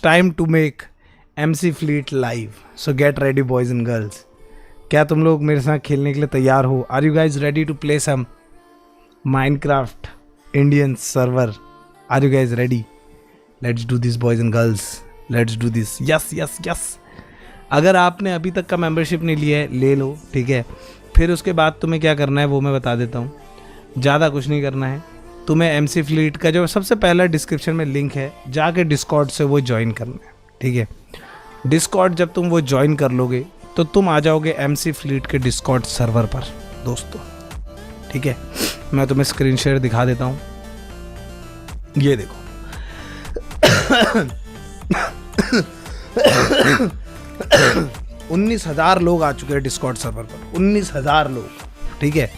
Time to make MC Fleet live, so get ready boys and girls. क्या तुम लोग मेरे साथ खेलने के लिए तैयार हो? Are you guys ready to play some Minecraft Indian server? Are you guys ready? Let's do this boys and girls, let's do this. Yes yes yes. अगर आपने अभी तक का मेंबरशिप नहीं लिया है ले लो, ठीक है। फिर उसके बाद तुम्हें क्या करना है वो मैं बता देता हूँ। ज़्यादा कुछ नहीं करना है, तुम्हें MC Fleet का जो सबसे पहला डिस्क्रिप्शन में लिंक है, जाके डिस्कॉर्ड से वो ज्वाइन करना है, ठीक है। डिस्कॉर्ड जब तुम वो ज्वाइन कर लोगे तो तुम आ जाओगे MC Fleet के डिस्कॉर्ड सर्वर पर दोस्तों, ठीक है। मैं तुम्हें स्क्रीन शेयर दिखा देता हूँ, ये देखो। 19,000 लोग आ चुके हैं डिस्कॉर्ड सर्वर पर, 19,000 लोग, ठीक है।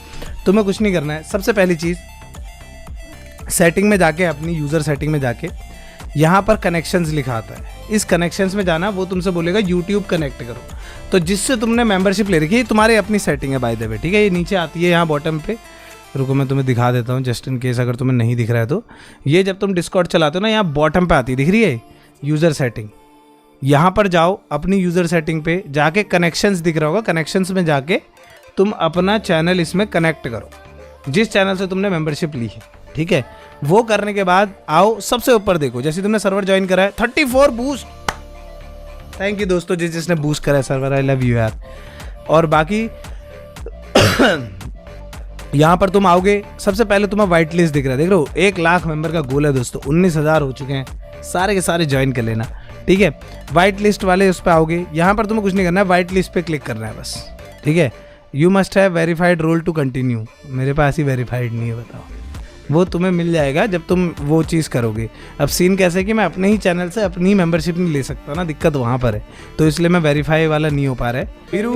तुम्हें कुछ नहीं करना है। सबसे पहली चीज़, सेटिंग में जाके, अपनी यूज़र सेटिंग में जाके यहाँ पर कनेक्शंस लिखा आता है, इस कनेक्शंस में जाना। वो तुमसे बोलेगा YouTube कनेक्ट करो, तो जिससे तुमने मेंबरशिप ले रखी है, तुम्हारी अपनी सेटिंग है बाय द वे, ठीक है। ये नीचे आती है यहाँ बॉटम पे। रुको मैं तुम्हें दिखा देता हूँ जस्ट इन केस अगर तुम्हें नहीं दिख रहा है तो। ये जब तुम डिस्कॉर्ड चलाते हो ना, यहाँ बॉटम पे आती है, दिख रही है यूज़र सेटिंग। यहाँ पर जाओ, अपनी यूज़र सेटिंग पे जाके कनेक्शंस दिख रहा होगा, कनेक्शंस में जाके तुम अपना चैनल इसमें कनेक्ट करो, जिस चैनल से तुमने मेंबरशिप ली है, ठीक है। वो करने के बाद आओ सबसे ऊपर देखो, जैसे तुमने सर्वर ज्वाइन करा है 34 बूस्ट। थैंक यू दोस्तों जिसने बूस्ट करा है सर्वर, आई लव यू यार। और बाकी यहाँ पर तुम आओगे, सबसे पहले तुम्हें व्हाइट लिस्ट दिख रहा है, देख रहे हो। 1 लाख मेंबर का गोल है दोस्तों, 19,000 हो चुके हैं, सारे के सारे ज्वाइन कर लेना, ठीक है। व्हाइट लिस्ट वाले उस पर आओगे, यहाँ पर तुम्हें कुछ नहीं करना है, व्हाइट लिस्ट पे क्लिक करना है बस, ठीक है। You must have verified role to continue. मेरे पास ही वेरीफाइड नहीं है, बताओ। वो तुम्हें मिल जाएगा जब तुम वो चीज़ करोगे। अब सीन कैसे है कि मैं अपने ही चैनल से अपनी मेंबरशिप नहीं ले सकता ना, दिक्कत वहाँ पर है, तो इसलिए मैं वेरीफाई वाला नहीं हो पा रहा है। वीरू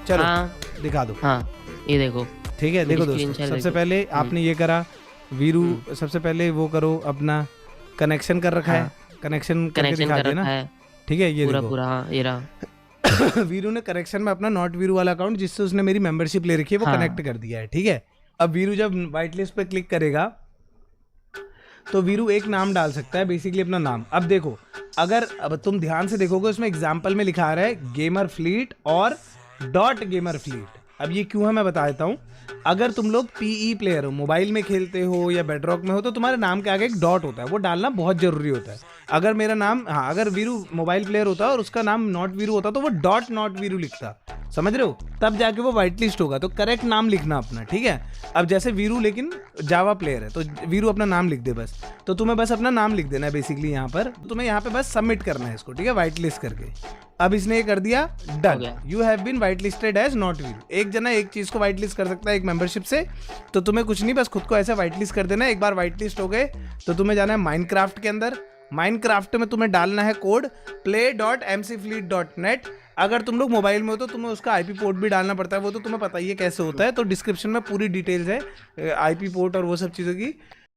चलो हाँ, दिखा दो। हाँ ये देखो, ठीक है, देखो दोस्तों, सबसे पहले आपने ये करा, वीरू सबसे पहले वो करो, अपना कनेक्शन कर रखा है, कनेक्शन करके दिखा दिया ना, ठीक है। ये देखो पूरा हाँ, ये रहा। वीरू ने कनेक्शन में अपना नॉट वीरू वाला अकाउंट, जिससे उसने मेरी मेंबरशिप ले रखी है, वो कनेक्ट कर दिया है, ठीक है। अब वीरू जब व्हाइट लिस्ट पे क्लिक करेगा तो वीरू एक नाम डाल सकता है, बेसिकली अपना नाम। अब देखो, अगर अब तुम ध्यान से देखोगे, उसमें एग्जाम्पल में लिखा आ रहा है गेमर फ्लीट और .gamer fleet। अब ये क्यों है मैं बता देता हूँ। अगर तुम लोग PE प्लेयर हो, मोबाइल में खेलते हो या बेडरॉक में हो, तो तुम्हारे नाम के आगे एक डॉट होता है, वो डालना बहुत जरूरी होता है। अगर मेरा नाम, हाँ, अगर वीरू मोबाइल प्लेयर होता और उसका नाम नॉट वीरू होता तो वो .not वीरू लिखता, समझ रहे हो, तब जाके वो व्हाइट लिस्ट होगा। तो करेक्ट नाम लिखना अपना, ठीक है। अब जैसे वीरू लेकिन जावा प्लेयर है, तो वीरू अपना नाम लिख दे बस, तो तुम्हें बस अपना नाम लिख देना है बेसिकली यहाँ पर। तुम्हें यहाँ पे बस सबमिट करना है इसको, ठीक है, व्हाइट लिस्ट करके। अब इसने ये कर दिया, done, you have been whitelisted as not Veeru. एक जना एक चीज को व्हाइट लिस्ट कर सकता है एक मेंबरशिप से, तो तुम्हें कुछ नहीं, बस खुद को ऐसे व्हाइट लिस्ट कर देना है। एक बार व्हाइट लिस्ट हो गए तो तुम्हें जाना है माइनक्राफ्ट के अंदर। माइनक्राफ्ट में तुम्हें डालना है कोड play.mcfleet.net। अगर तुम लोग मोबाइल में हो तो तुम्हें उसका IP पोर्ट भी डालना पड़ता है, वो तो तुम्हें पता ही है कैसे होता है, तो डिस्क्रिप्शन में पूरी डिटेल्स है IP पोर्ट और वो सब चीज़ों की।